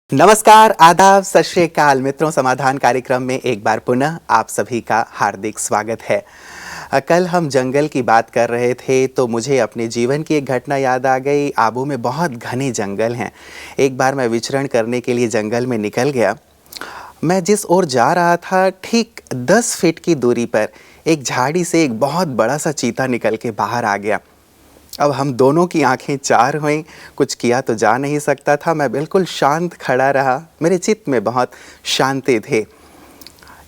नमस्कार, आदाब, सत श्री अकाल मित्रों। समाधान कार्यक्रम में एक बार पुनः आप सभी का हार्दिक स्वागत है। कल हम जंगल की बात कर रहे थे तो मुझे अपने जीवन की एक घटना याद आ गई। आबू में बहुत घने जंगल हैं। एक बार मैं विचरण करने के लिए जंगल में निकल गया। मैं जिस ओर जा रहा था ठीक 10 फीट की दूरी पर एक झाड़ी से एक बहुत बड़ा सा चीता निकल के बाहर आ गया। अब हम दोनों की आंखें चार हुईं। कुछ किया तो जा नहीं सकता था। मैं बिल्कुल शांत खड़ा रहा। मेरे चित्त में बहुत शांति थे।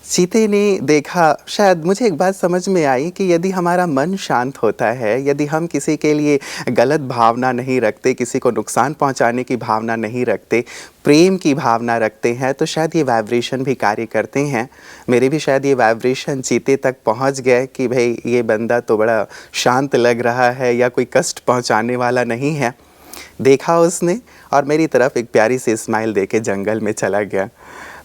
चीते ने देखा। शायद मुझे एक बात समझ में आई कि यदि हमारा मन शांत होता है, यदि हम किसी के लिए गलत भावना नहीं रखते, किसी को नुकसान पहुंचाने की भावना नहीं रखते, प्रेम की भावना रखते हैं, तो शायद ये वाइब्रेशन भी कार्य करते हैं। मेरे भी शायद ये वाइब्रेशन चीते तक पहुंच गए कि भाई ये बंदा तो बड़ा शांत लग रहा है या कोई कष्ट पहुंचाने वाला नहीं है। देखा उसने और मेरी तरफ एक प्यारी सी स्माइल देके जंगल में चला गया।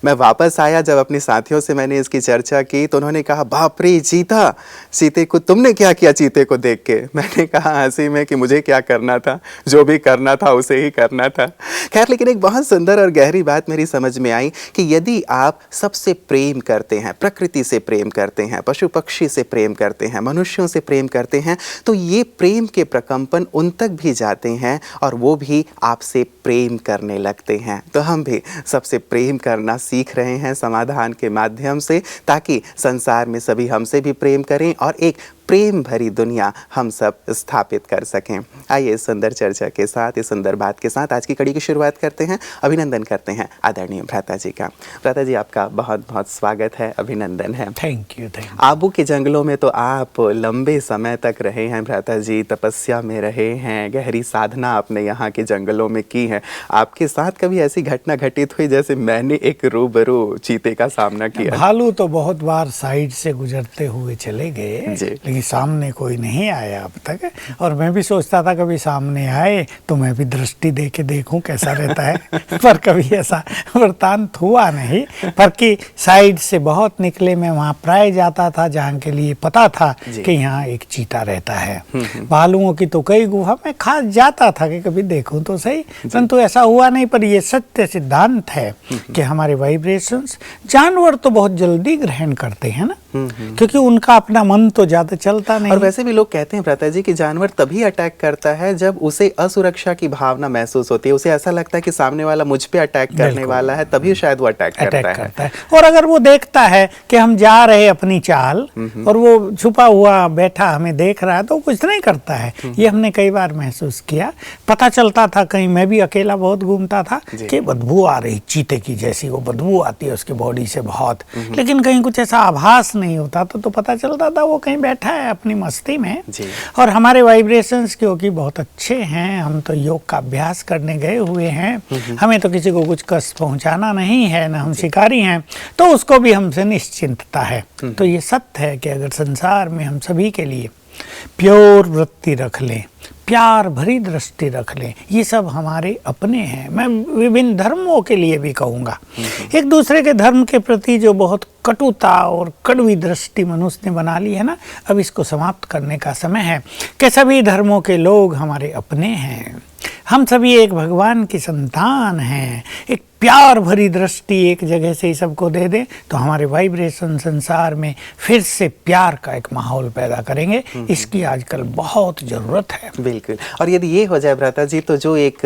मैं वापस आया। जब अपने साथियों से मैंने इसकी चर्चा की तो उन्होंने कहा, बाप रे चीता, चीते को तुमने क्या किया चीते को देख के? मैंने कहा हंसी में कि मुझे क्या करना था, जो भी करना था उसे ही करना था। खैर, लेकिन एक बहुत सुंदर और गहरी बात मेरी समझ में आई कि यदि आप सबसे प्रेम करते हैं, प्रकृति से प्रेम करते हैं, पशु पक्षी से प्रेम करते हैं, मनुष्यों से प्रेम करते हैं, तो ये प्रेम के प्रकंपन उन तक भी जाते हैं और वो भी आपसे प्रेम करने लगते हैं। तो हम भी सबसे प्रेम करना सीख रहे हैं समाधान के माध्यम से, ताकि संसार में सभी हमसे भी प्रेम करें और एक प्रेम भरी दुनिया हम सब स्थापित कर सकें। आइए इस सुंदर चर्चा के साथ, इस सुंदर बात के साथ आज की कड़ी की शुरुआत करते हैं। अभिनंदन करते हैं आदरणीय भ्राता जी का। भ्राता जी, आपका बहुत बहुत स्वागत है, अभिनंदन है। Thank you. आबू के जंगलों में तो आप लंबे समय तक रहे हैं भ्राता जी, तपस्या में रहे हैं, गहरी साधना आपने यहाँ के जंगलों में की है। आपके साथ कभी ऐसी घटना घटित हुई जैसे मैंने एक रूबरू चीते का सामना किया? भालू तो बहुत बार साइड से गुजरते हुए चले गए, लेकिन सामने कोई नहीं आया अब तक। और मैं भी सोचता था कभी सामने आए तो मैं भी दृष्टि दे के देखूं कैसा रहता है पर कभी ऐसा वृतांत हुआ नहीं। पर कि साइड से बहुत निकले, मैं वहाँ प्राय जाता था जहाँ के लिए पता था कि यहाँ एक चीता रहता है। भालुओं की तो कई गुफा में खास जाता था कि कभी देखूं तो सही, परंतु ऐसा हुआ नहीं। पर ये सत्य सिद्धांत है कि हमारे वाइब्रेशंस जानवर तो बहुत जल्दी ग्रहण करते हैं ना, क्योंकि उनका अपना मन तो ज्यादा चलता नहीं। और वैसे भी लोग कहते हैं भ्राता जी कि जानवर तभी अटैक करता है जब उसे असुरक्षा की भावना महसूस होती है। उसे ऐसा लगता है कि सामने वाला मुझ पे अटैक करने वाला है, तभी शायद वो अटैक करता है। और अगर वो देखता है कि हम जा रहे अपनी चाल और वो छुपा हुआ बैठा हमें देख रहा है तो कुछ नहीं करता है। ये हमने कई बार महसूस किया। पता चलता था, कहीं मैं भी अकेला बहुत घूमता था कि बदबू आ रही चीते की जैसी, वो बदबू आती है उसकी बॉडी से बहुत, लेकिन कहीं कुछ ऐसा आभास नहीं होता तो पता चलता था वो कहीं बैठा है अपनी मस्ती में। और हमारे वाइब्रेशंस क्योंकि बहुत अच्छे हैं, हम तो योग का अभ्यास करने गए हुए हैं, हमें तो किसी को कुछ कष्ट पहुंचाना नहीं है, ना हम शिकारी हैं, तो उसको भी हमसे निश्चिंतता है। तो ये सत्य है कि अगर संसार में हम सभी के लिए प्योर वृत्ति रख लें, प्यार भरी दृष्टि रख लें, ये सब हमारे अपने हैं। मैं विभिन्न धर्मों के लिए भी कहूँगा, एक दूसरे के धर्म के प्रति जो बहुत कटुता और कड़वी दृष्टि मनुष्य ने बना ली है ना, अब इसको समाप्त करने का समय है कि सभी धर्मों के लोग हमारे अपने हैं। हम सभी एक भगवान की संतान हैं। एक प्यार भरी दृष्टि एक जगह से ही सबको दे दें तो हमारे वाइब्रेशन संसार में फिर से प्यार का एक माहौल पैदा करेंगे। इसकी आजकल बहुत जरूरत है। बिल्कुल। और यदि ये हो जाए भ्राता जी, तो जो एक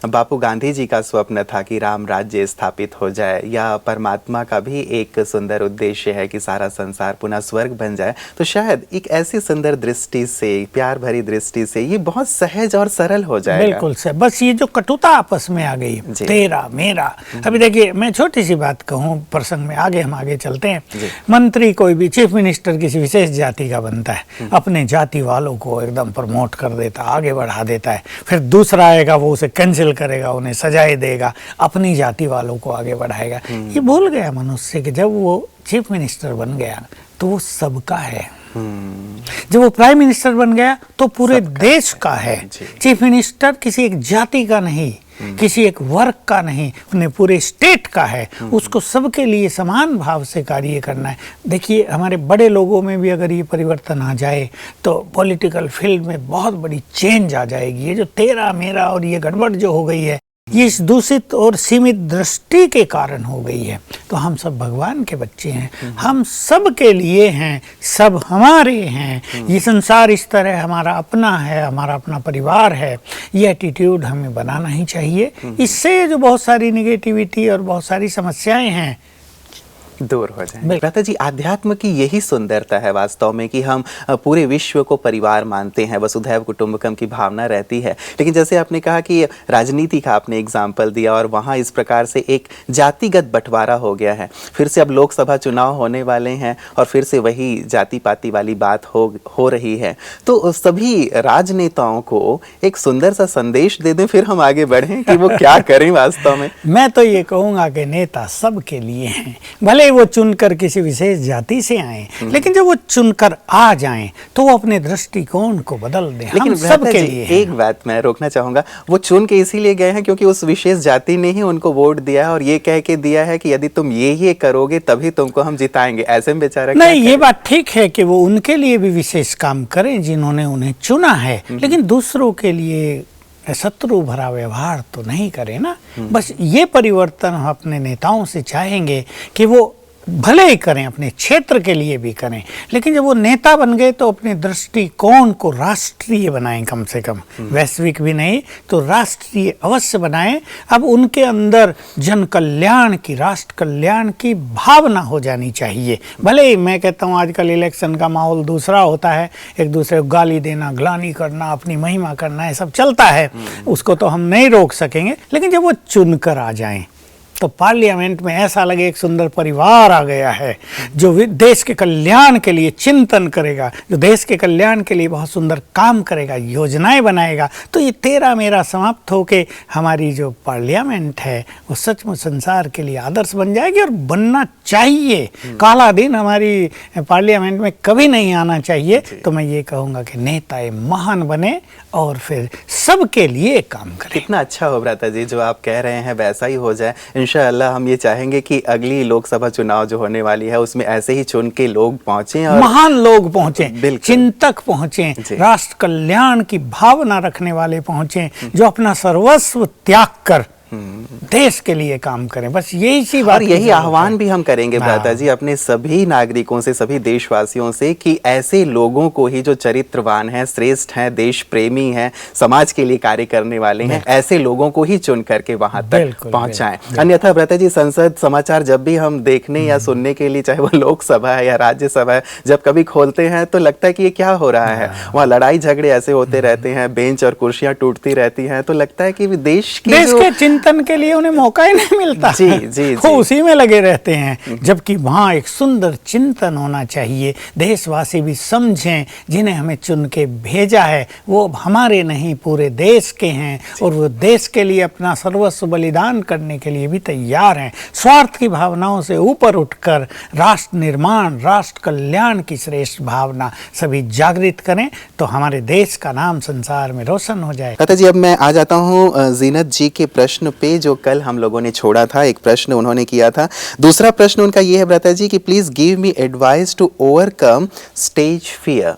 बापू गांधी जी का स्वप्न था कि राम राज्य स्थापित हो जाए, या परमात्मा का भी एक सुंदर उद्देश्य है कि सारा संसार पुनः स्वर्ग बन जाए, तो शायद एक ऐसी सुंदर दृष्टि से, प्यार भरी दृष्टि से ये बहुत सहज और सरल हो जाएगा। बिल्कुल से। बस ये जो कटुता आपस में आ गई, तेरा मेरा। अभी देखिए, मैं छोटी सी बात कहूँ प्रसंग में, आगे हम आगे चलते हैं। मंत्री कोई भी, चीफ मिनिस्टर किसी विशेष जाति का बनता है, अपने जाति वालों को एकदम प्रमोट कर देता, आगे बढ़ा देता है। फिर दूसरा आएगा, वो उसे कैंसिल करेगा, उन्हें सजाएं देगा, अपनी जाति वालों को आगे बढ़ाएगा। ये भूल गया मनुष्य कि जब वो चीफ मिनिस्टर बन गया तो वो सबका है। जब वो प्राइम मिनिस्टर बन गया तो पूरे देश का है। चीफ मिनिस्टर किसी एक जाति का नहीं, किसी एक वर्ग का नहीं, उन्हें पूरे स्टेट का है। उसको सबके लिए समान भाव से कार्य करना है। देखिए, हमारे बड़े लोगों में भी अगर ये परिवर्तन आ जाए तो पॉलिटिकल फील्ड में बहुत बड़ी चेंज आ जाएगी। ये जो तेरा मेरा और ये गड़बड़ जो हो गई है, ये इस दूषित और सीमित दृष्टि के कारण हो गई है। तो हम सब भगवान के बच्चे हैं, हम सब के लिए हैं, सब हमारे हैं। ये संसार इस तरह हमारा अपना है, हमारा अपना परिवार है। ये एटीट्यूड हमें बनाना ही चाहिए। इससे जो बहुत सारी निगेटिविटी और बहुत सारी समस्याएं हैं दूर हो जाए। भ्राता जी, आध्यात्म की यही सुंदरता है वास्तव में कि हम पूरे विश्व को परिवार मानते हैं, वसुधैव कुटुंबकम की भावना रहती है। लेकिन जैसे आपने कहा कि राजनीति का आपने एग्जाम्पल दिया और वहाँ इस प्रकार से एक जातिगत बंटवारा हो गया है। फिर से अब लोकसभा चुनाव होने वाले हैं और फिर से वही जाति पाति वाली बात हो रही है। तो सभी राजनेताओं को एक सुंदर सा संदेश दे दें, फिर हम आगे बढ़ें कि वो क्या करें वास्तव में। मैं तो ये कहूँगा कि नेता सबके लिए हैं, भले वो चुनकर किसी विशेष जाति से आए, लेकिन जब वो चुनकर आ जाएं तो वो अपने दृष्टिकोण को बदल दें। लेकिन हम सबके लिए हैं। एक बात मैं रोकना चाहूंगा, वो चुन के इसीलिए गए हैं क्योंकि उस विशेष जाति ने ही उनको वोट दिया है और ये कह के दिया है कि यदि तुम ये करोगे तभी तुमको हम जिताएंगे। ऐसे में बेचारा नहीं, ये बात ठीक है कि वो उनके लिए भी विशेष काम करें जिन्होंने उन्हें चुना है, लेकिन दूसरों के लिए शत्रु भरा व्यवहार तो नहीं करें ना। बस ये परिवर्तन हम अपने नेताओं से चाहेंगे कि वो भले ही करें, अपने क्षेत्र के लिए भी करें, लेकिन जब वो नेता बन गए तो अपने दृष्टिकोण को राष्ट्रीय बनाएं, कम से कम वैश्विक भी नहीं तो राष्ट्रीय अवश्य बनाएं। अब उनके अंदर जन कल्याण की, राष्ट्र कल्याण की भावना हो जानी चाहिए। भले ही मैं कहता हूँ आजकल इलेक्शन का माहौल दूसरा होता है, एक दूसरे को गाली देना, ग्लानि करना, अपनी महिमा करना, ये सब चलता है, उसको तो हम नहीं रोक सकेंगे। लेकिन जब वो चुनकर आ जाएं तो पार्लियामेंट में ऐसा लगे एक सुंदर परिवार आ गया है जो देश के कल्याण के लिए चिंतन करेगा, जो देश के कल्याण के लिए बहुत सुंदर काम करेगा, योजनाएं बनाएगा, तो ये तेरा मेरा समाप्त होके हमारी जो पार्लियामेंट है वो सचमुच संसार के लिए आदर्श बन जाएगी और बनना चाहिए। काला दिन हमारी पार्लियामेंट में कभी नहीं आना चाहिए। तो मैं ये कहूँगा कि नेता महान बने और फिर सबके लिए काम करें। कितना अच्छा हो भ्राता जी, जो आप कह रहे हैं वैसा ही हो जाए इंशाअल्लाह। हम ये चाहेंगे कि अगली लोकसभा चुनाव जो होने वाली है उसमें ऐसे ही चुन के लोग पहुंचे और महान लोग पहुंचे, चिंतक पहुंचे, राष्ट्र कल्याण की भावना रखने वाले पहुंचे, जो अपना सर्वस्व त्याग कर देश के लिए काम करें। बस यही सी बात, और यही आह्वान भी हम करेंगे भ्राता जी अपने सभी नागरिकों से, सभी देशवासियों से कि ऐसे लोगों को ही जो चरित्रवान हैं, श्रेष्ठ हैं, देश प्रेमी हैं, समाज के लिए कार्य करने वाले हैं, ऐसे लोगों को ही चुन करके वहां तक पहुंचाएं। अन्यथा भ्राता जी, संसद समाचार जब भी हम देखने या सुनने के लिए, चाहे वो लोकसभा है या राज्यसभा है, जब कभी खोलते हैं तो लगता है कि ये क्या हो रहा है। वहाँ लड़ाई झगड़े ऐसे होते रहते हैं, बेंच और कुर्सियां टूटती रहती हैं, तो लगता है कि देश के चिंतन के लिए उन्हें मौका ही नहीं मिलता। जी, जी, वो उसी में लगे रहते हैं, जबकि वहाँ एक सुंदर चिंतन होना चाहिए। देशवासी भी समझें जिन्हें हमें चुन के भेजा है वो हमारे नहीं पूरे देश के हैं और वो देश के लिए अपना सर्वस्व बलिदान करने के लिए भी तैयार हैं। स्वार्थ की भावनाओं से ऊपर उठकर राष्ट्र निर्माण, राष्ट्र कल्याण की श्रेष्ठ भावना सभी जागृत करें तो हमारे देश का नाम संसार में रोशन हो जाए। भ्राता जी, अब मैं आ जाता हूँ जीनत जी के प्रश्न पे जो कल हम लोगों ने छोड़ा था। एक प्रश्न उन्होंने किया था। दूसरा प्रश्न उनका ये है भ्राता जी कि please give me advice to overcome stage fear.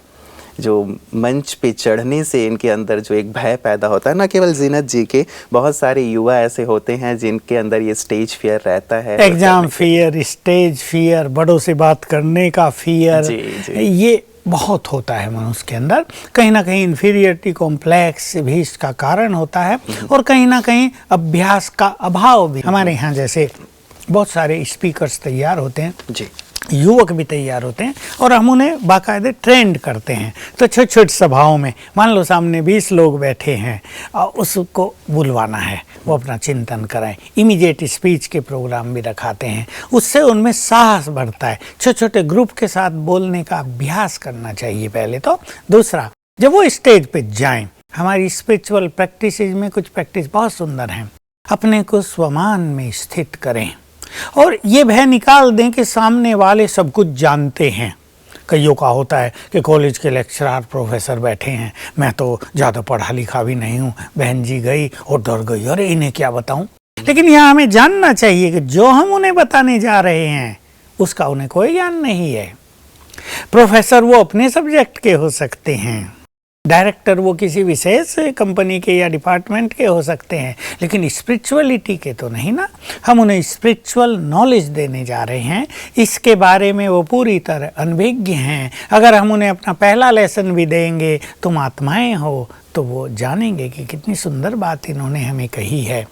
जो मंच पे चढ़ने से इनके अंदर जो एक भय पैदा होता है, ना केवल जीनत जी के, बहुत सारे युवा ऐसे होते हैं जिनके अंदर ये स्टेज फियर रहता है। एग्जाम फियर, स्टेज फियर, बड़ों से बात करने का फियर, ये बहुत होता है मनुष्य के अंदर। कहीं ना कहीं इन्फीरियरिटी कॉम्प्लेक्स भी इसका कारण होता है और कहीं ना कहीं अभ्यास का अभाव भी। हमारे यहाँ जैसे बहुत सारे स्पीकर्स तैयार होते हैं जी, युवक भी तैयार होते हैं और हम उन्हें बाकायदे ट्रेंड करते हैं। तो छोटी छोटी सभाओं में मान लो सामने 20 लोग बैठे हैं और उसको बुलवाना है, वो अपना चिंतन कराएं। इमीडिएट स्पीच के प्रोग्राम भी रखाते हैं, उससे उनमें साहस बढ़ता है। छोटे छोटे ग्रुप के साथ बोलने का अभ्यास करना चाहिए पहले तो। दूसरा, जब वो स्टेज पे जाएं, हमारी स्पिरिचुअल प्रैक्टिस में कुछ प्रैक्टिस बहुत सुंदर हैं। अपने को स्वमान में स्थित करें और ये भय निकाल दें कि सामने वाले सब कुछ जानते हैं। कईयों का होता है कि कॉलेज के लेक्चरर प्रोफेसर बैठे हैं, मैं तो ज़्यादा पढ़ा लिखा भी नहीं हूँ, बहन जी गई और डर गई, अरे इन्हें क्या बताऊँ। लेकिन यहाँ हमें जानना चाहिए कि जो हम उन्हें बताने जा रहे हैं उसका उन्हें कोई ज्ञान नहीं है। प्रोफेसर वो अपने सब्जेक्ट के हो सकते हैं, डायरेक्टर वो किसी विशेष कंपनी के या डिपार्टमेंट के हो सकते हैं, लेकिन स्पिरिचुअलिटी के तो नहीं ना। हम उन्हें स्पिरिचुअल नॉलेज देने जा रहे हैं, इसके बारे में वो पूरी तरह अनभिज्ञ हैं। अगर हम उन्हें अपना पहला लेसन भी देंगे, तुम आत्माएं हो, तो वो जानेंगे कि कितनी सुंदर बात इन्होंने हमें कही है।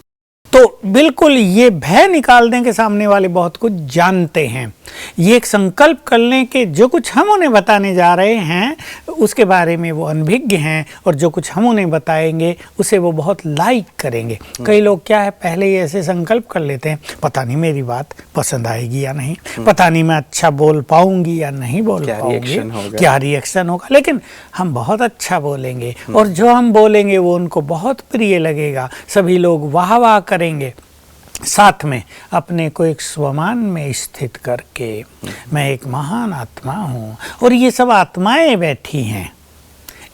तो बिल्कुल ये भय निकाल दें कि सामने वाले बहुत कुछ जानते हैं। ये एक संकल्प कर लें कि जो कुछ हम उन्हें बताने जा रहे हैं उसके बारे में वो अनभिज्ञ हैं, और जो कुछ हम उन्हें बताएंगे उसे वो बहुत लाइक करेंगे। कई लोग क्या है, पहले ही ऐसे संकल्प कर लेते हैं, पता नहीं मेरी बात पसंद आएगी या नहीं, पता नहीं मैं अच्छा बोल पाऊंगी या नहीं बोल पाऊंगी, क्या रिएक्शन होगा। लेकिन हम बहुत अच्छा बोलेंगे, और जो हम बोलेंगे वो उनको बहुत प्रिय लगेगा, सभी लोग वाह वाह करेंगे। साथ में अपने को एक स्वमान में स्थित करके मैं एक महान आत्मा हूँ और ये सब आत्माएं बैठी हैं,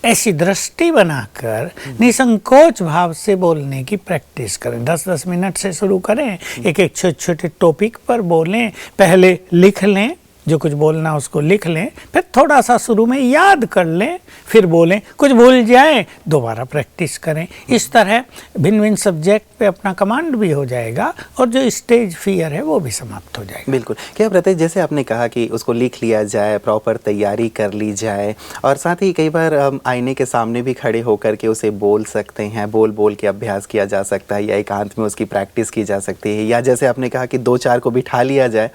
ऐसी दृष्टि बनाकर निसंकोच भाव से बोलने की प्रैक्टिस करें। 10-10 मिनट से शुरू करें, एक एक छोटे छोटे टॉपिक पर बोलें। पहले लिख लें, जो कुछ बोलना उसको लिख लें, फिर थोड़ा सा शुरू में याद कर लें, फिर बोलें। कुछ भूल जाए दोबारा प्रैक्टिस करें। इस तरह भिन्न भिन्न सब्जेक्ट पे अपना कमांड भी हो जाएगा, और जो स्टेज फियर है वो भी समाप्त हो जाएगा। बिल्कुल। क्या प्रत्यय, जैसे आपने कहा कि उसको लिख लिया जाए, प्रॉपर तैयारी कर ली जाए, और साथ ही कई बार हम आईने के सामने भी खड़े होकर के उसे बोल सकते हैं, बोल बोल के अभ्यास किया जा सकता है, या एकांत में उसकी प्रैक्टिस की जा सकती है, या जैसे आपने कहा कि 2-4 को बिठा लिया जाए,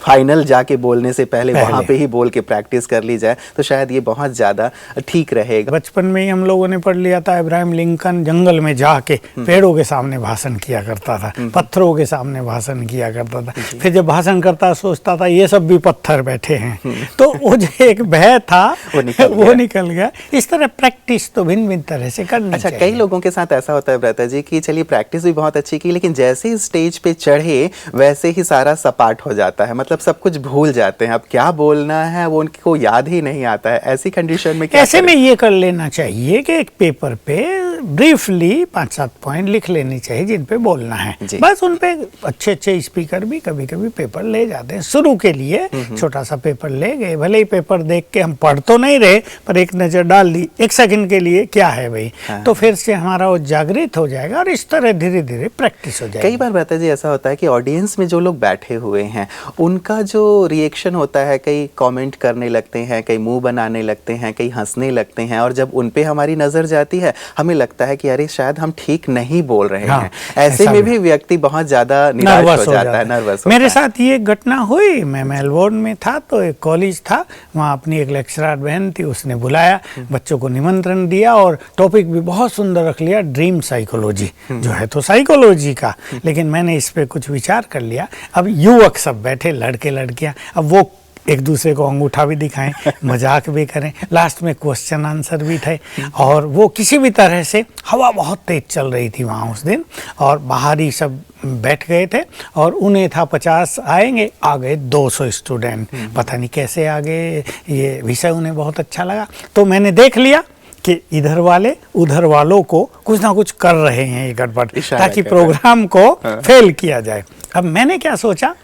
फाइनल जाके बोलने से पहले वहाँ पे ही बोल के प्रैक्टिस कर ली जाए, तो शायद ये बहुत ज़्यादा ठीक रहेगा। बचपन में ही हम लोगों ने पढ़ लिया था, इब्राहिम लिंकन जंगल में जाके पेड़ों के सामने भाषण किया करता था, पत्थरों के सामने भाषण किया करता था। फिर जब भाषण करता सोचता था ये सब भी पत्थर बैठे हैं, तो वो जो एक भय था वो निकल गया। इस तरह प्रैक्टिस तो भिन्न भिन्न तरह से करनी चाहिए। कई लोगों के साथ ऐसा होता है ब्रता जी कि चलिए प्रैक्टिस भी बहुत अच्छी की, लेकिन जैसे ही स्टेज पे चढ़े वैसे ही सारा सपाट हो जाता है, मतलब सब कुछ भूल जाते हैं, अब क्या बोलना है वो उनको याद ही नहीं आता है। ऐसी कंडीशन में क्या ऐसे में ये कर लेना चाहिए कि एक पेपर पे ब्रीफली 5-7 पॉइंट लिख लेनी चाहिए जिन पे बोलना है। बस उन पे अच्छे अच्छे स्पीकर भी कभी कभी पेपर ले जाते हैं। शुरू के लिए छोटा सा पेपर ले गए, भले ही पेपर देख के हम पढ़ तो नहीं रहे, पर एक नजर डाल दी 1 सेकंड के लिए, क्या है भाई, तो फिर से हमारा वो जागृत हो जाएगा, और इस तरह धीरे धीरे प्रैक्टिस हो जाएगी। कई बार ब्रता जी ऐसा होता है कि ऑडियंस में जो लोग बैठे हुए हैं उनका जो रिएक्शन होता है, कई कमेंट करने लगते हैं, कई मुंह बनाने लगते हैं, कई हंसने लगते हैं, और जब उन पे हमारी नजर जाती है हमें लगता है कि अरे शायद हम ठीक नहीं बोल रहे हैं। ऐसे में भी व्यक्ति बहुत ज्यादा निराश हो जाता है, नर्वस। मेरे साथ ये घटना हुई, मैं मेलबोर्न में था, तो एक कॉलेज था, वहाँ अपनी एक लेक्चरर बहन थी, उसने बुलाया, बच्चों को निमंत्रण दिया, और टॉपिक भी बहुत सुंदर रख लिया, ड्रीम साइकोलॉजी, जो है तो साइकोलॉजी का, लेकिन मैंने इस पे कुछ विचार कर लिया। अब युवक सब बैठे, लड़के लड़कियां, अब वो एक दूसरे को अंगूठा भी दिखाएं, मजाक भी करें, लास्ट में क्वेश्चन आंसर भी थे, और वो किसी भी तरह से, हवा बहुत तेज चल रही थी वहाँ उस दिन, और बाहर ही सब बैठ गए थे, और उन्हें था 50 आएंगे, आ गए 200 स्टूडेंट। पता नहीं कैसे आ गए, ये विषय उन्हें बहुत अच्छा लगा। तो मैंने देख लिया कि इधर वाले उधर वालों को कुछ ना कुछ कर रहे हैं ये गड़बड़, ताकि प्रोग्राम को फेल किया जाए। अब मैंने क्या सोचा,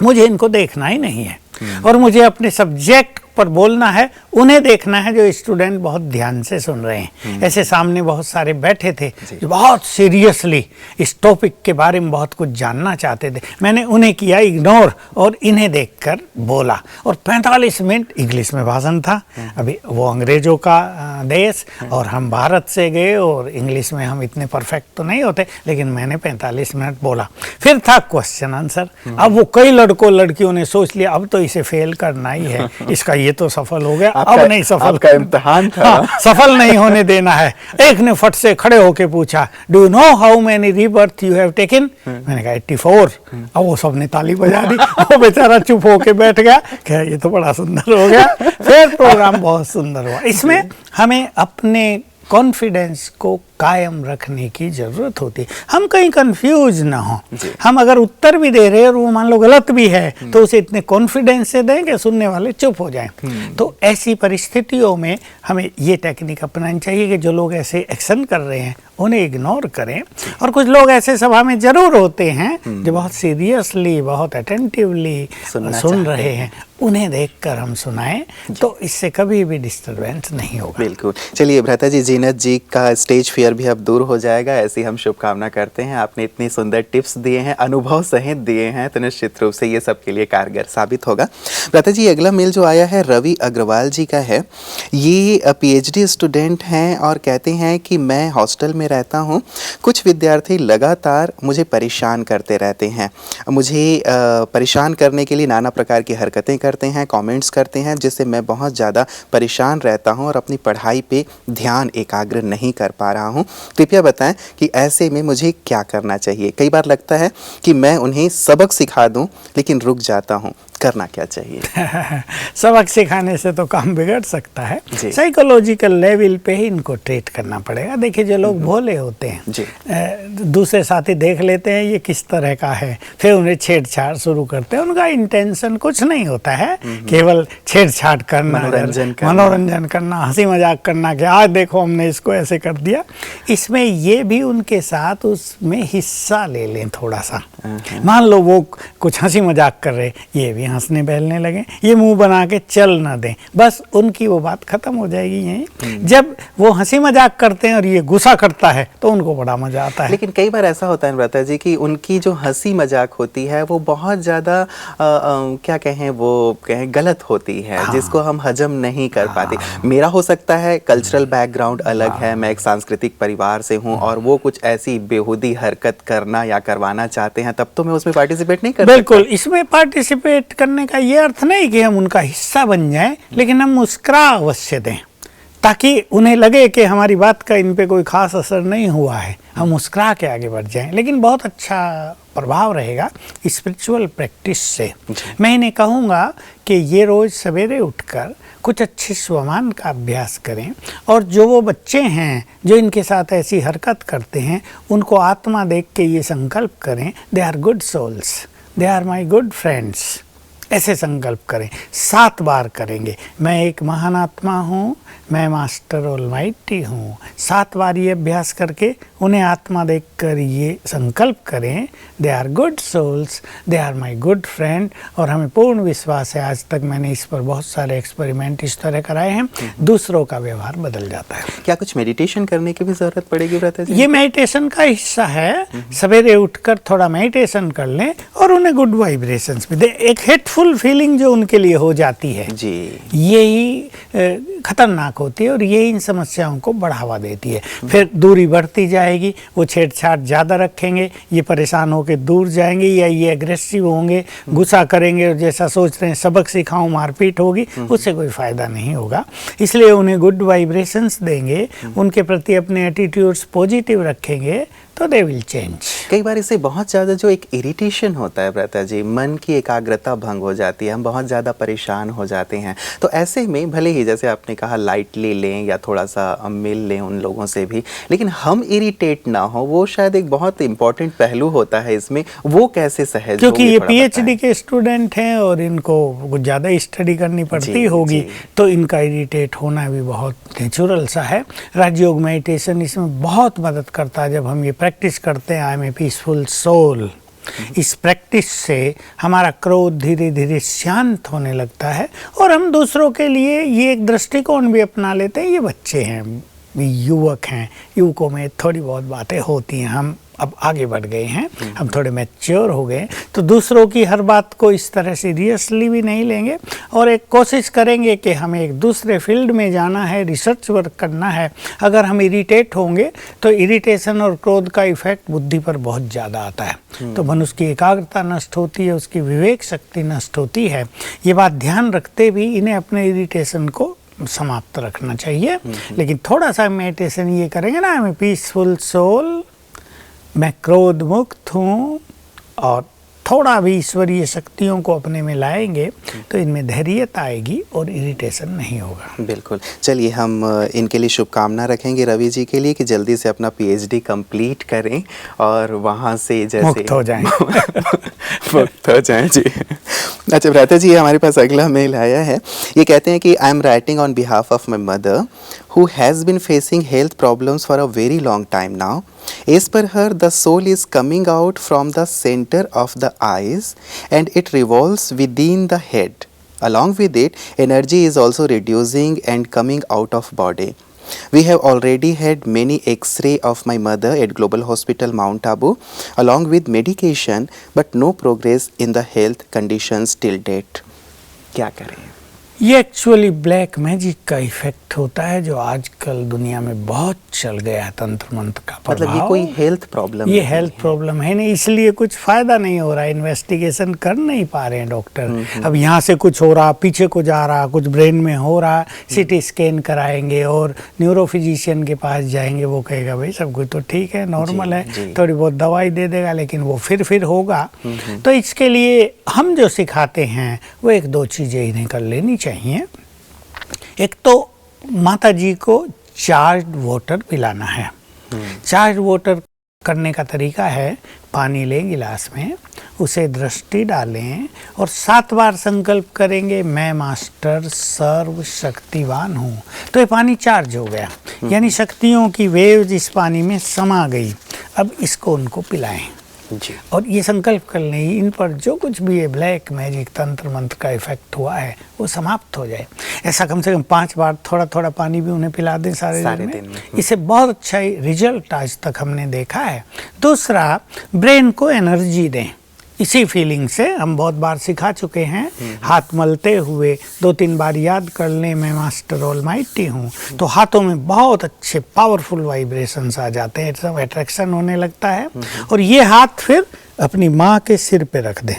मुझे इनको देखना ही नहीं है, और मुझे अपने सब्जेक्ट पर बोलना है, उन्हें देखना है जो स्टूडेंट बहुत ध्यान से सुन रहे हैं। ऐसे सामने बहुत सारे बैठे थे जो बहुत सीरियसली इस टॉपिक के बारे में बहुत कुछ जानना चाहते थे। मैंने उन्हें किया इग्नोर और इन्हें देखकर बोला, और 45 मिनट इंग्लिश में भाषण था। अभी वो अंग्रेजों का देश और हम भारत से गए, और इंग्लिश में हम इतने परफेक्ट तो नहीं होते, लेकिन मैंने 45 मिनट बोला। फिर था क्वेश्चन आंसर। अब वो कई लड़कों लड़कियों ने सोच लिया अब तो इसे फेल करना ही है, इसका ये तो सफल हो गया, अब नहीं सफल का इम्तिहान था। सफल नहीं होने देना है। एक ने फट से खड़े होके पूछा, do you know how many rebirth you have taken? मैंने कहा 84। अब वो सबने ताली बजा दी, वो बेचारा चुप होके बैठ गया, क्या ये तो बड़ा सुंदर हो गया। फिर प्रोग्राम बहुत सुंदर हुआ। इसमें हमें अपने कॉन्फिडेंस को कायम रखने की जरूरत होती है। हम कहीं कंफ्यूज ना हो। हम अगर उत्तर भी दे रहे हैं और वो मान लो गलत भी है, तो उसे इतने कॉन्फिडेंस से दें कि सुनने वाले चुप हो जाएं। तो ऐसी परिस्थितियों में हमें ये टेक्निक अपनानी चाहिए कि जो लोग ऐसे एक्शन कर रहे हैं उन्हें इग्नोर करें। और कुछ लोग ऐसे सभा में जरूर होते हैं जो बहुत सीरियसली, बहुत अटेंटिवली सुन रहे हैं, उन्हें देखकर हम सुनाएं, तो इससे कभी भी डिस्टरबेंस नहीं होगा। बिल्कुल। चलिए भ्राता जी, जीनत जी का स्टेज फियर भी अब दूर हो जाएगा, ऐसी हम शुभकामना करते हैं। आपने इतनी सुंदर टिप्स दिए हैं, अनुभव सहित दिए हैं, तो निश्चित रूप से ये सबके लिए कारगर साबित होगा। भ्राता जी, अगला मेल जो आया है रवि अग्रवाल जी का है। ये पीएचडी स्टूडेंट हैं और कहते हैं कि मैं हॉस्टल में रहता हूँ, कुछ विद्यार्थी लगातार मुझे परेशान करते रहते हैं। मुझे परेशान करने के लिए नाना प्रकार की हरकतें करते हैं, कमेंट्स करते हैं, जिससे मैं बहुत ज़्यादा परेशान रहता हूं और अपनी पढ़ाई पे ध्यान एकाग्र नहीं कर पा रहा हूं। कृपया बताएं कि ऐसे में मुझे क्या करना चाहिए। कई बार लगता है कि मैं उन्हें सबक सिखा दूं, लेकिन रुक जाता हूं। करना क्या चाहिए? सबक सिखाने से तो काम बिगड़ सकता है। साइकोलॉजिकल लेवल पे ही इनको ट्रीट करना पड़ेगा। देखिए, जो लोग भोले होते हैं, दूसरे साथी देख लेते हैं ये किस तरह का है, फिर उन्हें छेड़छाड़ शुरू करते हैं। उनका इंटेंशन कुछ नहीं होता है, केवल छेड़छाड़ करना, मनोरंजन करना, हंसी मजाक करना कि आज देखो हमने इसको ऐसे कर दिया। इसमें ये भी उनके साथ उसमें हिस्सा ले लें थोड़ा सा। मान लो वो कुछ हंसी मजाक कर रहे, ये भी हंसने बहलने लगे, ये मुंह बना के चल ना दें, बस उनकी वो बात खत्म हो जाएगी यहीं। जब वो हंसी मजाक करते हैं और ये गुस्सा करता है तो उनको बड़ा मजा आता है। लेकिन कई बार ऐसा होता है भ्राता जी कि उनकी जो हंसी मजाक होती है वो बहुत ज़्यादा क्या कहें, वो कहें गलत होती है, जिसको हम हजम नहीं कर पाते। मेरा हो सकता है कल्चरल बैकग्राउंड अलग है, मैं एक सांस्कृतिक परिवार से हूँ, और वो कुछ ऐसी बेहूदी हरकत करना या करवाना चाहते हैं, तब तो मैं उसमें पार्टिसिपेट नहीं कर सकता। बिल्कुल, इसमें पार्टिसिपेट करने का ये अर्थ नहीं कि हम उनका हिस्सा बन जाएं, लेकिन हम मुस्कुरा अवश्य दें, ताकि उन्हें लगे कि हमारी बात का इन पे कोई खास असर नहीं हुआ है। हम मुस्कुरा के आगे बढ़ जाएं, लेकिन बहुत अच्छा प्रभाव रहेगा स्पिरिचुअल प्रैक्टिस से। मैं इन्हें कहूँगा कि ये रोज़ सवेरे उठकर कुछ अच्छे स्वमान का अभ्यास करें, और जो वो बच्चे हैं जो इनके साथ ऐसी हरकत करते हैं, उनको आत्मा देख के ये संकल्प करें, they are good souls, they are my good friends. ऐसे संकल्प करें, 7 बार करेंगे। मैं एक महान आत्मा हूँ, मैं मास्टर ऑलमाइटी हूँ। 7 बार ये अभ्यास करके उन्हें आत्मा देखकर ये संकल्प करें, they are good souls, they are my good friend. और हमें पूर्ण विश्वास है, आज तक मैंने इस पर बहुत सारे एक्सपेरिमेंट इस तरह कराए हैं, दूसरों का व्यवहार बदल जाता है। क्या कुछ मेडिटेशन करने की भी जरूरत पड़ेगी भ्राता जी? ये मेडिटेशन का हिस्सा है। सवेरे उठकर थोड़ा मेडिटेशन कर लें और उन्हें गुड वाइब्रेशंस भी दें। एक हेटफुल फीलिंग जो उनके लिए हो जाती है जी, यही खतरनाक होती है और यही इन समस्याओं को बढ़ावा देती है। फिर दूरी बढ़ती जाएगी, वो छेड़छाड़ ज़्यादा रखेंगे, ये परेशान होकर दूर जाएंगे, या ये एग्रेसिव होंगे, गुस्सा करेंगे और जैसा सोच रहे हैं सबक सिखाऊं मारपीट होगी, उससे कोई फ़ायदा नहीं होगा। इसलिए उन्हें गुड वाइब्रेशंस देंगे, उनके प्रति अपने एटीट्यूड्स पॉजिटिव रखेंगे, तो दे विल चेंज। कई बार इससे बहुत ज़्यादा जो एक इरिटेशन होता है भ्राता जी, मन की एकाग्रता भंग हो जाती है, हम बहुत ज़्यादा परेशान हो जाते हैं। तो ऐसे में भले ही जैसे आपने कहा लाइटली लें या थोड़ा सा मिल लें उन लोगों से भी, लेकिन हम इरिटेट ना हो, वो शायद एक बहुत इंपॉर्टेंट पहलू होता है इसमें। वो कैसे सहज, क्योंकि ये पीएचडी के स्टूडेंट हैं और इनको कुछ ज़्यादा स्टडी करनी पड़ती होगी, तो इनका इरिटेट होना भी बहुत नेचुरल सा है। राजयोग मेडिटेशन इसमें बहुत मदद करता है। जब हम ये प्रैक्टिस करते हैं, I am a peaceful soul, इस प्रैक्टिस से हमारा क्रोध धीरे धीरे शांत होने लगता है और हम दूसरों के लिए ये एक दृष्टिकोण भी अपना लेते हैं। ये बच्चे हैं, युवक हैं, युवकों में थोड़ी बहुत बातें होती हैं, हम अब आगे बढ़ गए हैं, हम थोड़े मैच्योर हो गए, तो दूसरों की हर बात को इस तरह सीरियसली भी नहीं लेंगे और एक कोशिश करेंगे कि हमें एक दूसरे फील्ड में जाना है, रिसर्च वर्क करना है। अगर हम इरिटेट होंगे तो इरिटेशन और क्रोध का इफेक्ट बुद्धि पर बहुत ज़्यादा आता है, तो मनुष्य की एकाग्रता नष्ट होती है, उसकी विवेक शक्ति नष्ट होती है। ये बात ध्यान रखते भी इन्हें अपने इरिटेशन को समाप्त रखना चाहिए। लेकिन थोड़ा सा मेडिटेशन ये करेंगे ना, मैं पीसफुल सोल, मैं क्रोध मुक्त हूँ, और थोड़ा भी ईश्वरीय शक्तियों को अपने में लाएंगे तो इनमें धैर्यता आएगी और इरिटेशन नहीं होगा। बिल्कुल। चलिए, हम इनके लिए शुभकामना रखेंगे रवि जी के लिए कि जल्दी से अपना पीएचडी कंप्लीट करें और वहाँ से जैसे मुक्त हो जाएं। मुक्त हो जाएं जी। अच्छा भ्राता जी, हमारे पास अगला मेल आया है। ये कहते हैं कि I am writing on behalf of my mother who has been facing health problems for a very long time now. As per her, the soul is coming out from the center of the eyes and it revolves within the head. Along with it, energy is also reducing and coming out of body. We have already had many X-ray of my mother at Global Hospital Mount Abu along with medication, but no progress in the health conditions till date. क्या करें? ये actually black magic का effect होता है जो आजकल दुनिया में बहुत चल गया है, तंत्र मंत्र का प्रभाव। मतलब ये कोई हेल्थ प्रॉब्लम ये हेल्थ प्रॉब्लम है नहीं, इसलिए कुछ फायदा नहीं हो रहा है, इन्वेस्टिगेशन कर नहीं पा रहे हैं डॉक्टर। अब यहाँ से कुछ हो रहा, पीछे को जा रहा, कुछ ब्रेन में हो रहा, सीटी स्कैन कराएंगे और न्यूरोफिजिशियन के पास जाएंगे, वो कहेगा भाई सब कुछ तो ठीक है, नॉर्मल है, थोड़ी बहुत दवाई दे देगा, लेकिन वो फिर होगा। तो इसके लिए हम जो सिखाते हैं वो एक दो चीज़ें इन्हें कर लेनी चाहिए। एक तो माता जी को चार्ज वाटर पिलाना है। चार्ज वाटर करने का तरीका है, पानी लें गिलास में, उसे दृष्टि डालें और 7 बार संकल्प करेंगे, मैं मास्टर सर्व शक्तिवान हूँ। तो ये पानी चार्ज हो गया, यानी शक्तियों की वेव इस पानी में समा गई। अब इसको उनको पिलाएं जी। और ये संकल्प कर लें इन पर जो कुछ भी ये ब्लैक मैजिक तंत्र मंत्र का इफेक्ट हुआ है वो समाप्त हो जाए। ऐसा कम से कम 5 बार थोड़ा थोड़ा पानी भी उन्हें पिला दें सारे दिन में। इससे बहुत अच्छा रिजल्ट आज तक हमने देखा है। दूसरा, ब्रेन को एनर्जी दें। इसी फीलिंग से हम बहुत बार सिखा चुके हैं, हाथ मलते हुए 2-3 बार याद कर लें, मैं मास्टर ऑलमाइटी हूँ, तो हाथों में बहुत अच्छे पावरफुल वाइब्रेशंस आ जाते हैं, सब अट्रैक्शन होने लगता है। और ये हाथ फिर अपनी माँ के सिर पे रख दें।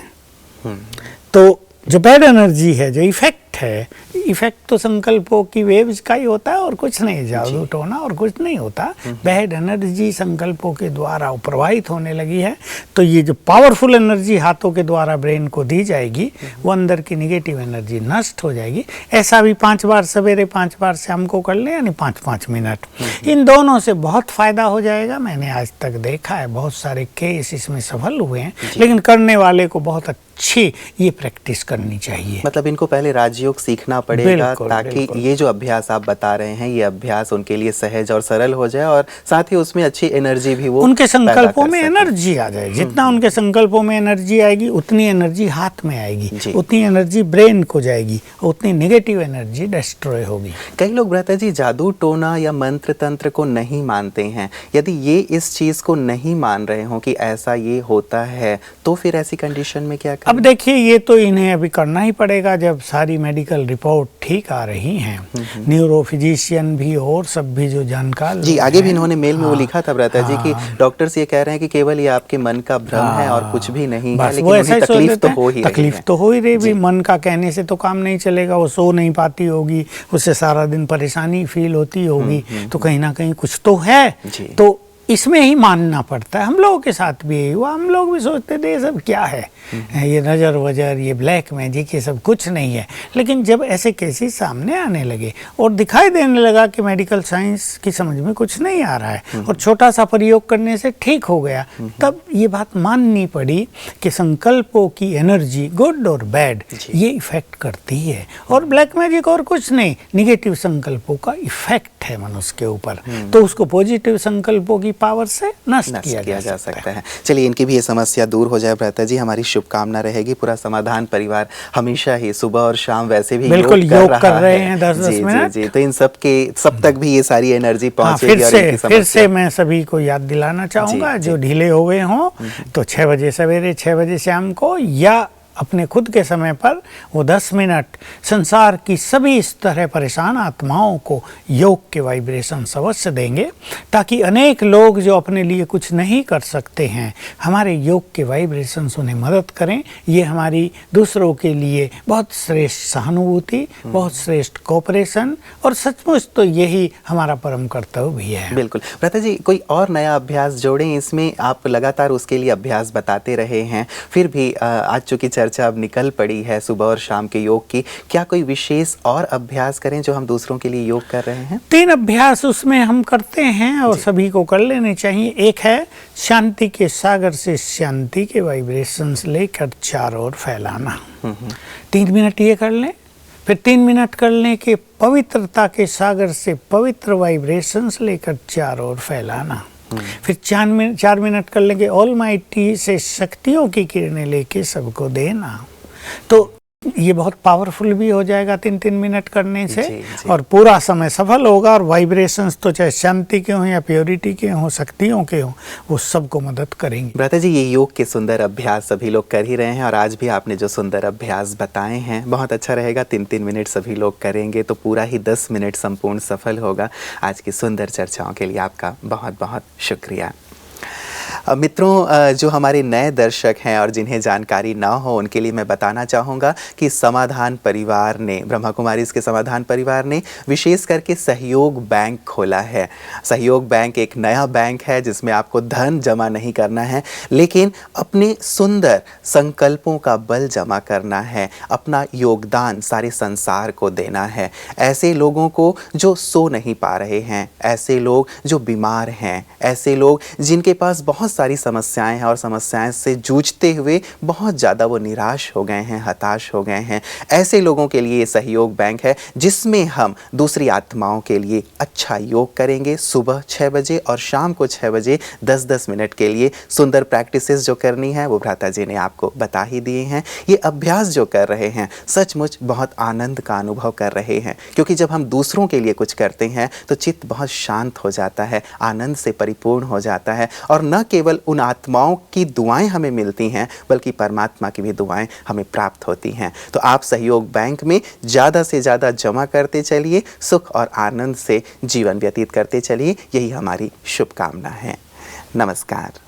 तो जो बैड एनर्जी है, जो इफेक्ट है, इफेक्ट तो संकल्पों की वेव्स का ही होता है और कुछ नहीं, जादू टोना और कुछ नहीं होता। बैड एनर्जी संकल्पों के द्वारा प्रवाहित होने लगी है, तो ये जो पावरफुल एनर्जी हाथों के द्वारा ब्रेन को दी जाएगी, वो अंदर की निगेटिव एनर्जी नष्ट हो जाएगी। ऐसा भी 5 बार सवेरे, 5 बार शाम को कर लें, यानी 5-5 मिनट। इन दोनों से बहुत फायदा हो जाएगा। मैंने आज तक देखा है, बहुत सारे केस इसमें सफल हुए हैं, लेकिन करने वाले को बहुत अच्छी ये प्रैक्टिस करनी चाहिए। मतलब इनको पहले राजयोग सीखना पड़ेगा ताकि ये जो अभ्यास आप बता रहे हैं, ये अभ्यास उनके लिए सहज और सरल हो जाए और साथ ही उसमें अच्छी एनर्जी भी वो उनके संकल्पों में एनर्जी आ जाए। जितना उनके संकल्पों में एनर्जी आएगी, उतनी एनर्जी हाथ में आएगी, उतनी एनर्जी ब्रेन को जाएगी, उतनी नेगेटिव एनर्जी डिस्ट्रॉय होगी। कई लोग भ्राता जी जादू टोना या मंत्र तंत्र को नहीं मानते हैं। यदि ये इस चीज को नहीं मान रहे हो कि ऐसा ये होता है, तो फिर ऐसी कंडीशन में क्या करें? अब देखिए, ये तो इन्हें अभी करना ही पड़ेगा जब सारी मेडिकल रिपोर्ट ठीक आ रही हैं। न्यूरोफिजिशियन भी और सब भी जो जानकार जी, आगे भी इन्होंने मेल में वो लिखा था भ्राता जी कि डॉक्टर्स ये कह रहे हैं कि केवल ये आपके मन का भ्रम है और कुछ भी नहीं है, लेकिन उन्हें तकलीफ तो हो ही रही है। तकलीफ तो हो ही रही भी, मन का कहने से तो काम नहीं चलेगा। वो सो नहीं पाती होगी, उससे सारा दिन परेशानी फील होती होगी, तो कहीं ना कहीं कुछ तो है। तो इसमें ही मानना पड़ता है। हम लोगों के साथ भी यही हुआ। हम लोग भी सोचते थे ये सब क्या है, ये नज़र वजर, ये ब्लैक मैजिक, ये सब कुछ नहीं है। लेकिन जब ऐसे केसेस सामने आने लगे और दिखाई देने लगा कि मेडिकल साइंस की समझ में कुछ नहीं आ रहा है और छोटा सा प्रयोग करने से ठीक हो गया, तब ये बात माननी पड़ी कि संकल्पों की एनर्जी, गुड और बैड, ये इफेक्ट करती है। और ब्लैक मैजिक और कुछ नहीं, निगेटिव संकल्पों का इफेक्ट है मनुष्य के ऊपर, तो उसको पॉजिटिव संकल्पों की पावर से नष्ट किया जा सकता है। चलिए, इनकी भी ये समस्या दूर हो जाए भ्राता जी, हमारी शुभकामना रहेगी। पूरा समाधान परिवार हमेशा ही सुबह और शाम वैसे भी बिल्कुल योग कर रहे हैं 10-10 मिनट। जी, तो इन सब तक भी ये सारी एनर्जी पहुंचेगी। फिर से मैं सभी को याद दिलाना चाहूंगा, जो ढीले हो गए हों तो 6 बजे सवेरे, 6 बजे शाम को, या अपने खुद के समय पर वो 10 मिनट संसार की सभी इस तरह परेशान आत्माओं को योग के वाइब्रेशन अवश्य देंगे, ताकि अनेक लोग जो अपने लिए कुछ नहीं कर सकते हैं, हमारे योग के वाइब्रेशंस उन्हें मदद करें। ये हमारी दूसरों के लिए बहुत श्रेष्ठ सहानुभूति, बहुत श्रेष्ठ कोऑपरेशन, और सचमुच तो यही हमारा परम कर्तव्य भी है। बिल्कुल भ्राता जी, कोई और नया अभ्यास जोड़ें इसमें। आप लगातार उसके लिए अभ्यास बताते रहे हैं, फिर भी आज चूंकि चर्चा अब निकल पड़ी है सुबह और शाम के योग की, क्या कोई विशेष और अभ्यास करें जो हम दूसरों के लिए योग कर रहे हैं? 3 अभ्यास उसमें हम करते हैं और सभी को कर लेने चाहिए। एक है शांति के सागर से शांति के वाइब्रेशंस लेकर चारों ओर फैलाना। 3 मिनट ये कर लें। फिर 3 मिनट करने के पवित्रता के सागर से पवित्र वाइब्रेशंस लेकर चारों ओर फैलाना। फिर 4 मिनट कर लेंगे ऑलमाइटी से शक्तियों की किरणें लेके सबको देना। तो ये बहुत पावरफुल भी हो जाएगा 3-3 मिनट करने से। जी। और पूरा समय सफल होगा। और वाइब्रेशंस तो चाहे शांति के हों या प्योरिटी के हों, शक्तियों के हों, वो सबको मदद करेंगे। भ्राता जी, ये योग के सुंदर अभ्यास सभी लोग कर ही रहे हैं और आज भी आपने जो सुंदर अभ्यास बताए हैं बहुत अच्छा रहेगा। 3-3 मिनट सभी लोग करेंगे तो पूरा ही 10 मिनट संपूर्ण सफल होगा। आज की सुंदर चर्चाओं के लिए आपका बहुत बहुत शुक्रिया। मित्रों, जो हमारे नए दर्शक हैं और जिन्हें जानकारी ना हो उनके लिए मैं बताना चाहूँगा कि समाधान परिवार ने, ब्रह्मा कुमारी के समाधान परिवार ने विशेष करके सहयोग बैंक खोला है। सहयोग बैंक एक नया बैंक है जिसमें आपको धन जमा नहीं करना है, लेकिन अपने सुंदर संकल्पों का बल जमा करना है, अपना योगदान सारे संसार को देना है। ऐसे लोगों को जो सो नहीं पा रहे हैं, ऐसे लोग जो बीमार हैं, ऐसे लोग जिनके पास बहुत सारी समस्याएं हैं और समस्याएं से जूझते हुए बहुत ज़्यादा वो निराश हो गए हैं, हताश हो गए हैं, ऐसे लोगों के लिए ये सहयोग बैंक है जिसमें हम दूसरी आत्माओं के लिए अच्छा योग करेंगे। सुबह 6 बजे और शाम को 6 बजे 10-10 मिनट के लिए सुंदर प्रैक्टिसेस जो करनी है वो भ्राता जी ने आपको बता ही दिए हैं। ये अभ्यास जो कर रहे हैं सचमुच बहुत आनंद का अनुभव कर रहे हैं, क्योंकि जब हम दूसरों के लिए कुछ करते हैं तो चित्त बहुत शांत हो जाता है, आनंद से परिपूर्ण हो जाता है और न केवल उन आत्माओं की दुआएं हमें मिलती हैं बल्कि परमात्मा की भी दुआएं हमें प्राप्त होती हैं। तो आप सहयोग बैंक में ज़्यादा से ज़्यादा जमा करते चलिए, सुख और आनंद से जीवन व्यतीत करते चलिए, यही हमारी शुभकामना है। नमस्कार।